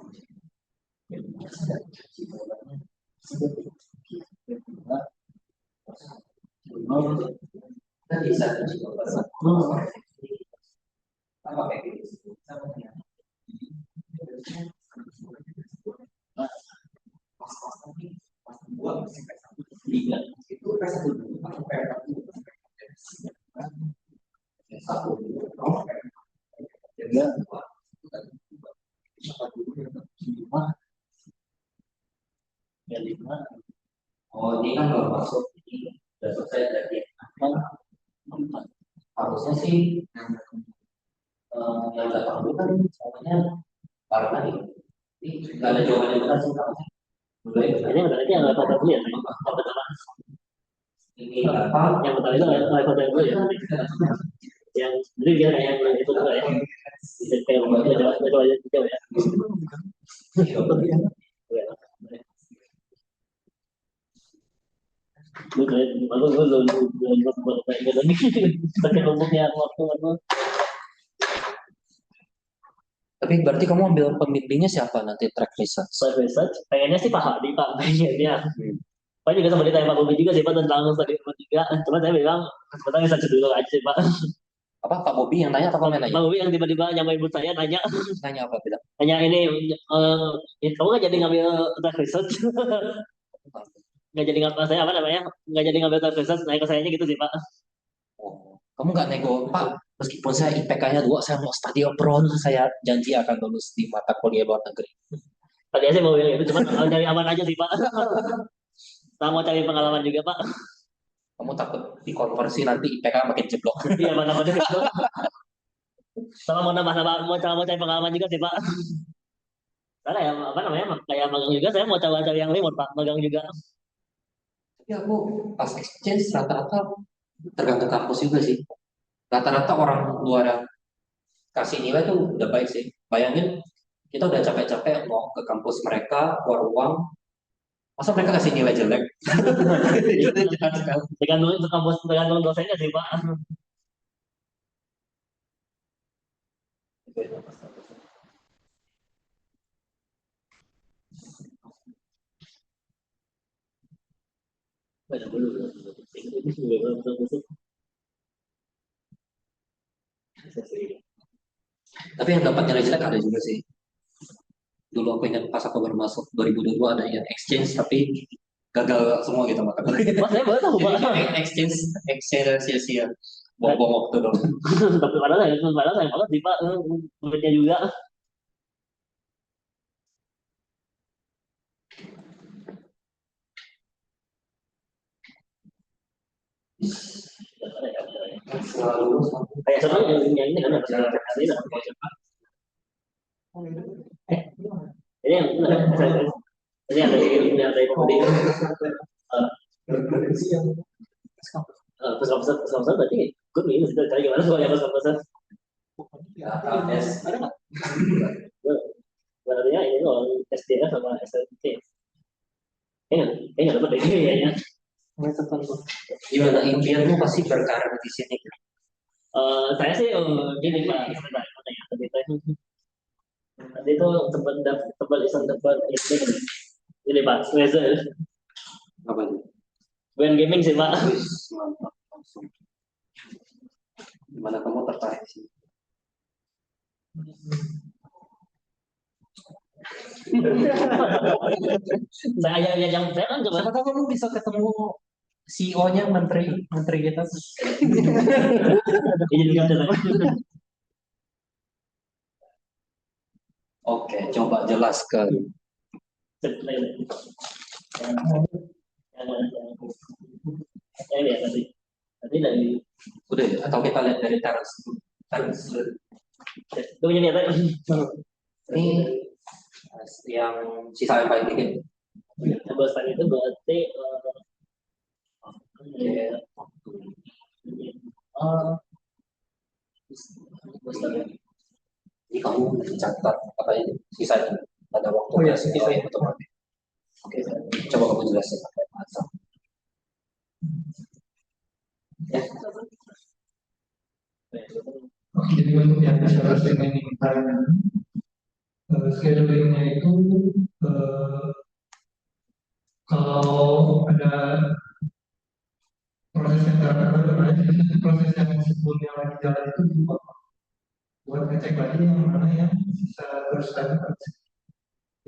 kan bisa apa kayak gitu buat masih satu Tiga. itu satu atau satu Tiga. Lima. Ya lima. oh ini kan baru masuk ini udah selesai dari Empat. harusnya sih yang datang dulu kan semuanya karena ini nggak ada jawaban yang benar sih Ini berarti yang level dulu ya. ini datang Yang pertama itu level dulu ya. yang jadi dia kayak yang itu juga ya kayak baca jauh ya. Tapi berarti kamu ambil pembimbingnya siapa nanti track research? Research, pengennya sih Pak Hadi Pak, pengennya. Pak juga sempat ditanya Pak Bobi juga sih Pak tentang stadium tiga, cuma saya bilang sebentar research dulu aja sih Pak. Apa Pak Bobi yang nanya atau kamu yang nanya? Pak Bobi yang tiba-tiba nyamperin buat saya nanya, Nanya apa bilang? nanya ini, kamu nggak jadi ngambil track research? Nggak jadi ngambil saya apa namanya? Nggak jadi ngambil track research, naik ke sayanya gitu sih Pak. Oh, kamu nggak nego, Pak? Meskipun saya IPK-nya 2, saya mau study abroad, saya janji akan lulus di mata kuliah luar negeri. Tadi saya mau bilang itu, cuma cari aman aja sih Pak. Saya mau cari pengalaman juga Pak. Kamu takut dikonversi nanti IPK makin jeblok. Iya mana mana itu. Sama mau nambah mau cari pengalaman juga sih Pak. Karena ya apa namanya kayak magang juga saya mau coba cari yang remote Pak, magang juga. Tapi aku pas exchange rata-rata tergantung kampus juga sih. Rata-rata orang luar yang kasih nilai tuh udah baik sih. Bayangin kita udah capek-capek mau ke kampus mereka, keluar uang, masa mereka kasih nilai jelek? Itu udah jahat sekali. Tergantung dosennya sih Pak. Banyak dulu. Tapi yang dapat nilai jelek ada juga sih. Dulu aku ingat pas aku baru masuk 2022 ada yang exchange tapi gagal semua gitu mata kuliah. Mas saya baru tahu Pak. Exchange sia-sia. Buang-buang waktu dong. Tapi padahal saya banget sih Pak, muridnya juga. Kayak sebenarnya yang ini kan harus ini ini yang ini ada dari pembeli pesan berarti gue minus itu cari gimana soalnya pesan ada nggak berarti ini loh SDR sama SLT kayaknya dapat deh kayaknya. Gimana impianmu pasti berkarir di sini? Saya sih gini Pak, tadi itu tempat ini Pak, Razer, Apa itu? bukan gaming sih Pak. Wis, mantap langsung. Gimana kamu tertarik sih? Saya yang saya kan coba Siapa tahu kamu bisa ketemu CEO-nya menteri kita. ini juga ada. Oke, coba jelaskan. Yang lihat tadi dari Udah, atau kita lihat dari teras. itu punya niat Ini yang sisa yang paling dikit. bosan itu berarti Jadi kamu catat apa ini sisanya pada waktu Oh ya, sisa yang otomatis. Oke, coba kamu jelasin apa yang masalah. Ya, Oke, jadi untuk yang bicara streaming time, schedulingnya itu kalau ada proses yang proses yang sebelumnya lagi jalan itu dibuat buat ngecek lagi yang mana yang bisa berstandar.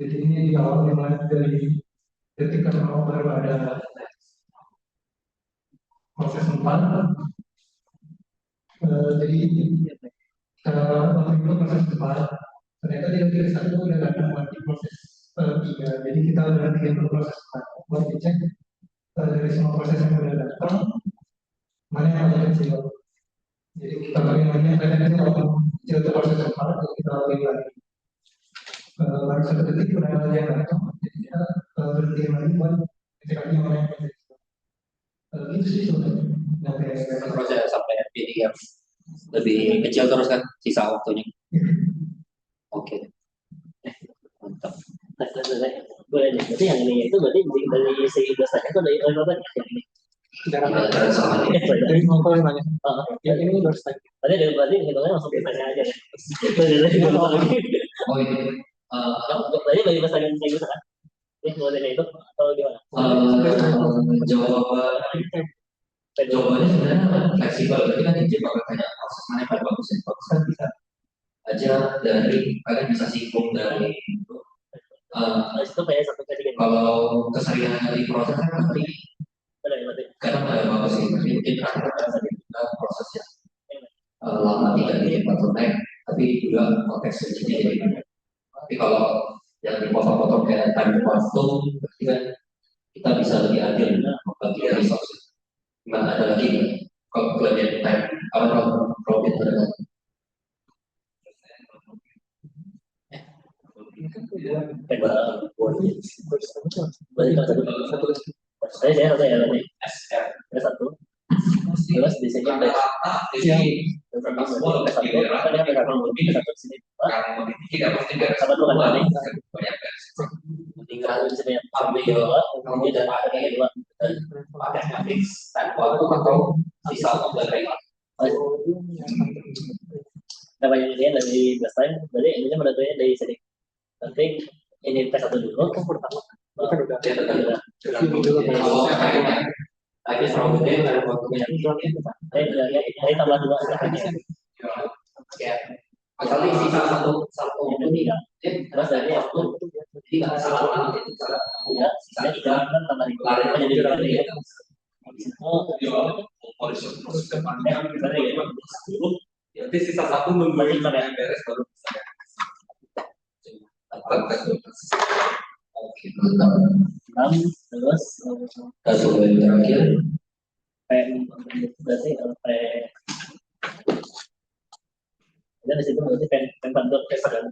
Jadi ini di awal dimulai dari ketika mau baru ada proses 4. Jadi waktu itu proses 4 ternyata di akhir satu udah datang lagi proses 3. Jadi kita udah 30 proses 4 buat dicek dari semua proses yang udah datang mana yang paling kecil. Jadi kita paling lagi yang paling kecil waktu kecil itu proses 4 jadi kita lagi lagi baru 1 detik udah ada yang datang jadi kita berhenti lagi buat cek lagi mana yang paling kecil. Itu sih sebenarnya yang kayak proses sampai PDF. Dan lebih kecil terus kan sisa waktunya. Oke, mantap. Boleh nih. Berarti yang ini itu berarti dari segi besarnya itu dari berapa yang ini? Cara Ya, cara sama nih. dari ngomong yang nanya. Oh, Yang ini baru start. berarti hitungnya langsung besarnya aja ya. Dari lagi. Oh ini, Berarti dari besar yang saya bisa kan? Ya, modelnya itu atau gimana? jawaban jawabannya sebenarnya fleksibel. Berarti kan izin bakal kayak proses mana yang paling bagus ya. Bagus kan bisa aja dari kalian bisa singgung dari Nah, itu kayak satu kali gini. kalau keseringan di proses kan pasti Ada yang berarti. kadang ada bagus sih. Tapi mungkin terakhir ada juga prosesnya lama tidak bikin bottleneck, tapi juga konteks switchingnya jadi banyak. Tapi kalau yang dipotong-potong kayak time waktu, berarti kan kita bisa lebih adil membagi resource. Nggak ada lagi kalau kelebihan time, kalau profit ada. Berarti kalau satu. Saya satu ya berarti. Ada satu. Terus di sini ada satu. Tadi ada satu di sini. Sama tuh kan tadi. Tinggal di sini ambil dua, kemudian dan ada yang dua. Atau sisa dari Dapat yang ini dari baseline, berarti ini menentunya dari sini. Nanti ini tes satu dulu. Kan pertama. Kan udah. tapi terlalu gede dari waktunya. Saya tambah dua setelahnya. Kayak misalnya sisa satu Ini ya. Terus dari waktu jadi nggak salah banget itu cara ya, saya tiga kan tambah lima. Jadi dua kali ya. Oh, Nanti sisa satu nungguin yang beres baru bisa. Oke, mantap. 6 terus Kasus yang terakhir P berarti P dan di situ berarti P bandot kan.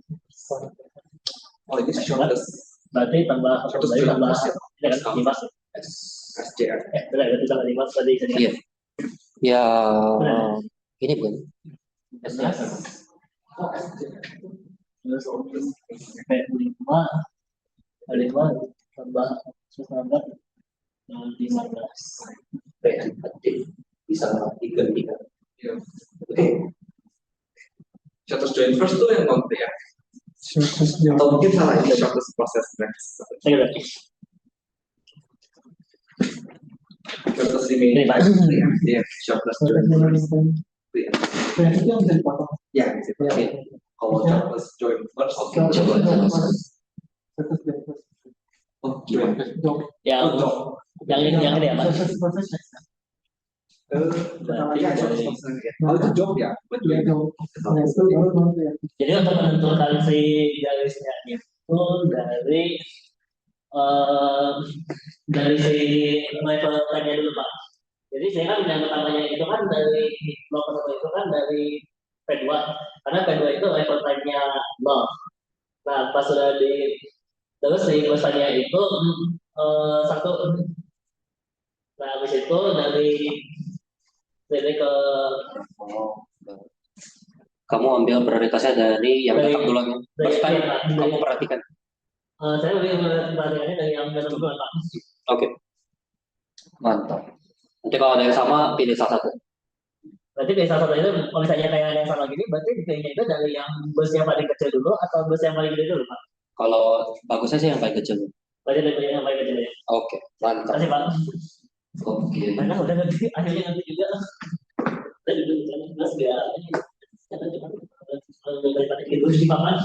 Oh ini shortest Berarti tambah berarti tambah ini kan 5. SJR. Benar berarti tambah 5 tadi sini. iya ya ini bukan Terus P5 tambah 19 15. PNPT bisa 3 Iya. Oke. Shortest join first tuh yang konten ya. Atau mungkin salah ini shortest process next. Saya Shortest remaining. Iya, shortest join first. Iya. Itu yang bisa dipotong. Ya, gitu. Kalau shortest join first, coba jelaskan. oh join yang ini ya Pak. Berarti oh itu job ya? Jadi untuk menentukan si garisnya itu dari si level tanya dulu Pak. Jadi saya kan yang pertamanya itu kan dari blok pertama itu kan dari P2 karena P2 itu level time-nya 0. Nah pas sudah di terus si pesannya itu satu. Nah habis itu dari ke Kamu ambil prioritasnya dari yang Dari- tetap dulu ya. Terus kan kamu perhatikan. saya lebih perhatiannya dari yang datang dulu Pak. Oke, mantap. Nanti kalau ada yang sama pilih salah satu. Berarti dari salah satu itu kalau misalnya kayak ada yang sama gini, berarti dipilihnya itu dari yang bus yang paling kecil dulu atau bus yang paling gede dulu Pak? Kalau bagusnya sih yang paling kecil. Berarti dari yang paling kecil ya. Oke, mantap. Terima kasih Pak. Oke. Karena udah nanti akhirnya nanti juga. Tadi dulu mas biar daripada itu di papan.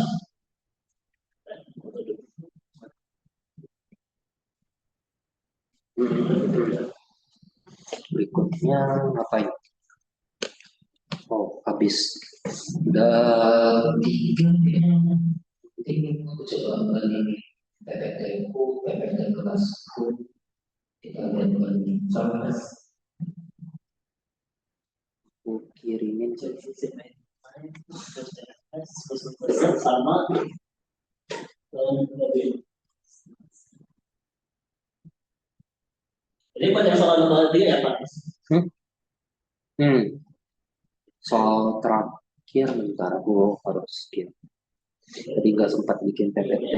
Berikutnya ngapain? Oh, habis. Udah ini aku coba balik PPT-ku, PPT kelasku. Kita lihat balik sama. Aku kirimin jadi Sama. Jadi pada soal nomor 3 ya Pak. Soal terakhir, bentar aku harus skip. Jadi nggak sempat bikin PPT.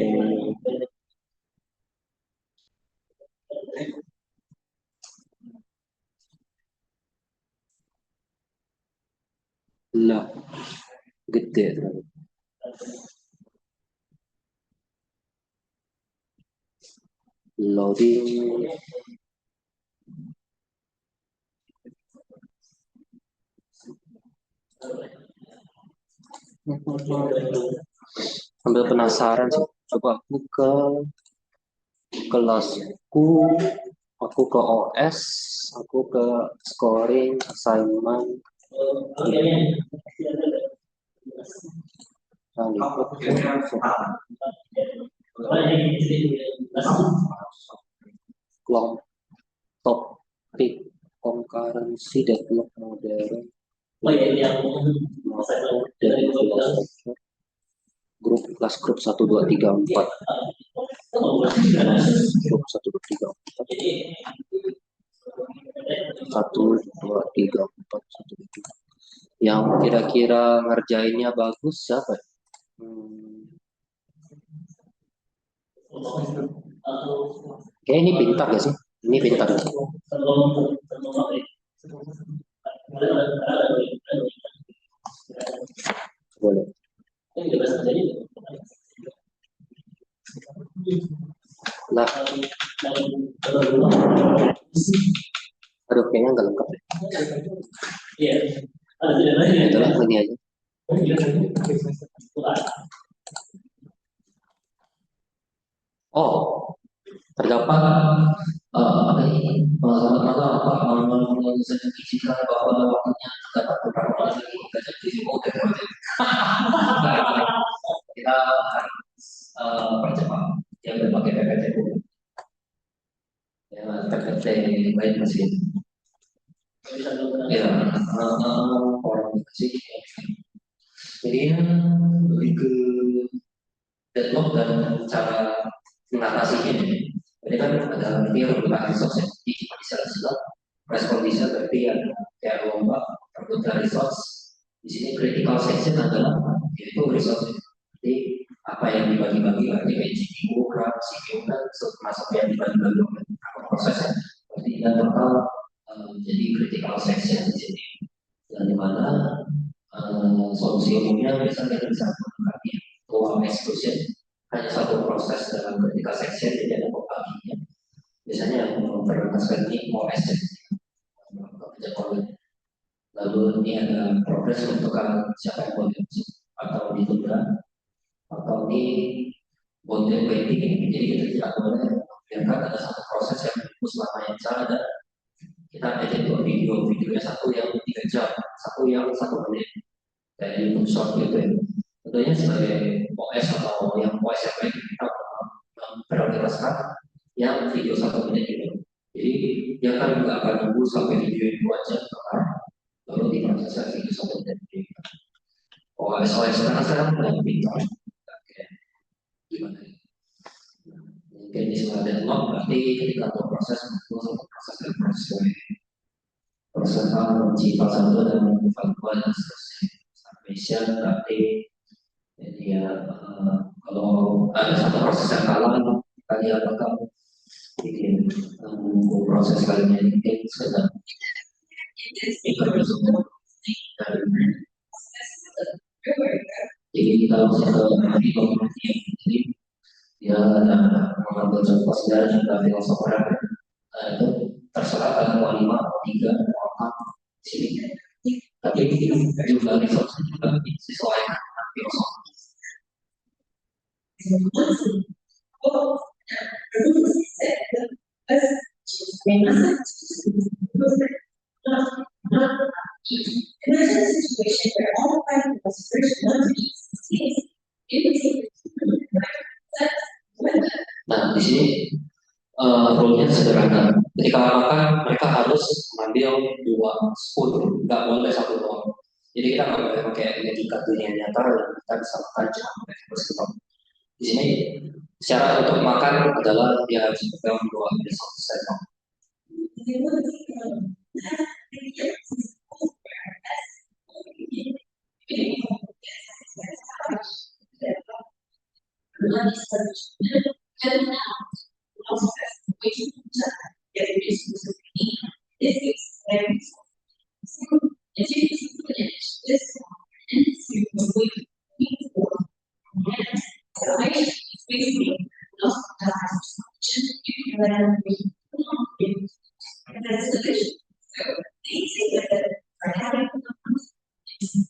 Lah, gede. Loading. Sambil penasaran sih, coba aku ke kelasku, aku ke OS, aku ke scoring, assignment, kelompok topik concurrency develop modern Oh iya, yang dari filosofi grup kelas grup 1 2 3 4 grup 1 2 3 4 1 2 3 4 1 2 3 yang kira-kira ngerjainnya bagus siapa? Kayak ini pintar gak sih? Ini pintar gak sih? Boleh. Nah, aduh kayaknya nggak lengkap deh. Iya. Itulah ini aja. Oh, terdapat apa ini? Selamat malam Pak. Saya fisika bahwa waktunya terdapat beberapa kali lagi belajar fisika kita harus percepat yang berbagai PPT dulu. Ya, PPT baik masih. Ya, komunikasi. Jadi lebih ke deadlock dan cara mengatasinya. Jadi kan ada nanti yang menggunakan resource yang bisa disebut respon bisa berarti ada kayak lomba rebutan resource. Di sini critical section adalah yaitu resource. Jadi apa yang dibagi-bagi berarti kayak GPU, RAM, CPU dan masuk yang dibagi-bagi oleh prosesnya. Berarti dan total jadi critical section di sini. Dan di mana solusi umumnya biasanya kita bisa menggunakan total exclusion hanya satu proses dalam critical section jadi ada pembaginya biasanya yang memperlukan ini OS lalu ini ada progres untuk siapa yang boleh atau ditunda atau ini boleh waiting jadi kita tidak boleh biarkan ada satu proses yang selama yang salah dan kita edit dua videonya satu yang 3 jam satu yang 1 menit kayak YouTube short gitu ya tentunya sebagai OS atau yang OS yang baik kita prioritaskan yang video 1 menit itu. Jadi dia kan nggak akan nunggu sampai video 2 jam kelar, lalu diproses video 1 menit. OS karena sekarang udah pintar. Gimana? Mungkin di sebelah deadlock berarti ketika proses dan proses fase 1 dan fase 2 dan seterusnya. Submission berarti jadi ya kalau ada satu proses yang kalah kita lihat apakah bikin proses kalinya ini sedang ikut semua jadi kita langsung ke komunikasi jadi dia mengambil contoh sejarah juga filosofer itu terserah kalian mau 5 atau 3 atau 4 sini tapi jumlah resource juga disesuaikan dengan filosofer. Nah, di sini rule-nya sederhana. Ketika makan, mereka harus mengambil 2 spoon, nggak boleh 1 doang. Jadi kita nggak boleh pakai etika dunia nyata, kita bisa makan cuma pakai spoon. Di sini syarat untuk makan adalah dia harus pegang 2 resource sendok.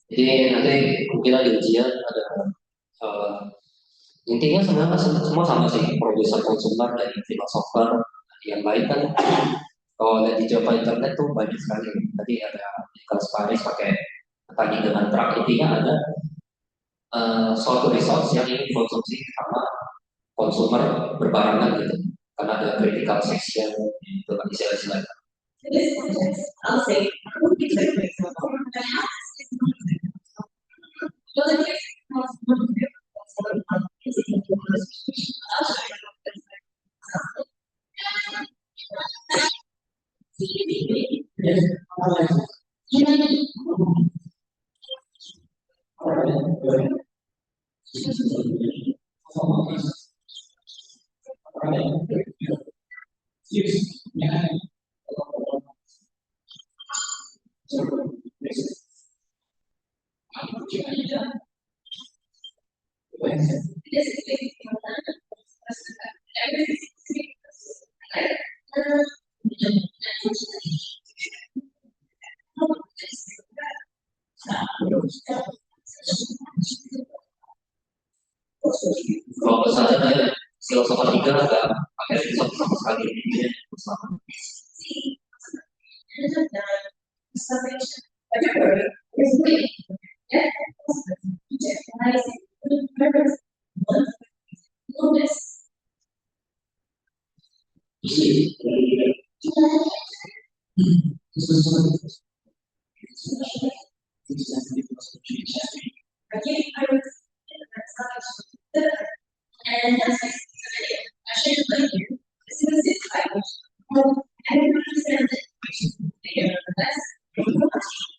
Jadi nanti mungkin di ujian ada intinya semua sama sih, produser konsumer dan filosofer yang lain kan. Kalau lihat di Java internet tuh banyak sekali. Tadi ada Nicholas Paris pakai tadi dengan truck, intinya ada suatu resource yang ingin dikonsumsi sama konsumer berbarengan gitu. Karena ada critical section itu kan istilah-istilah. Kalau misalnya ada filosofer tiga nggak pakai filosofer sama sekali ini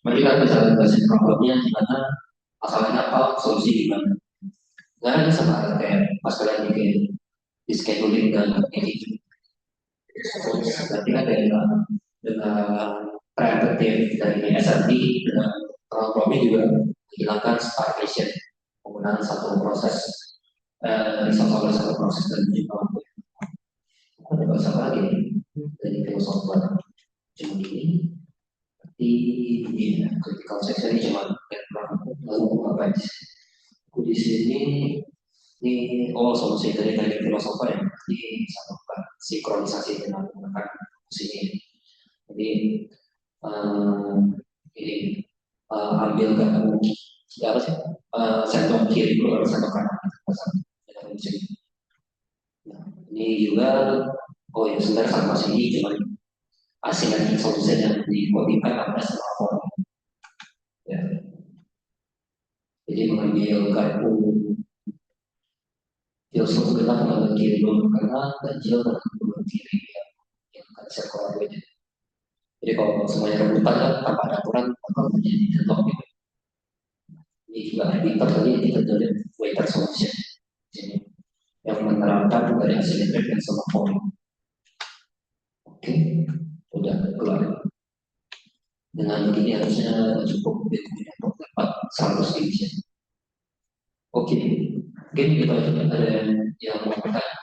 berarti kan bisa jelasin problemnya gimana, masalahnya apa, solusi gimana. Nggak ada sama kayak pas kalian bikin di scheduling dan editing. Berarti kan dengan preventif dari SRT dengan programming juga menghilangkan starvation, penggunaan satu proses resource oleh satu proses dan juga ada bahasa lagi dari filosofi cuma ini. Berarti critical section ini cuma background, lalu apa aja? Aku di sini ini solusi dari filosofer yang disatukan sinkronisasi dengan menggunakan sini. Jadi ini ambil gabung apa sih sendok kiri atau sendok kanan dengan musik. Nah, ini juga ya sebenarnya sama sini cuma asimetrik solusi yang dikodikan ada sebuah ya. Jadi mengambil garpu filsuf kita mengambil kiri dulu karena ganjil dan mengambil kiri yang akan circular aja. Jadi kalau semuanya rebutan kan tanpa ada aturan bakal menjadi deadlock gitu. Ini juga arbiter tadi kita dari waiter solution jadi yang menerapkan dari asimetrik dan semafor. Oke, udah keluar. Dengan begini harusnya cukup bukunya untuk dapat 100 division. Oke, mungkin kita ada yang mau bertanya.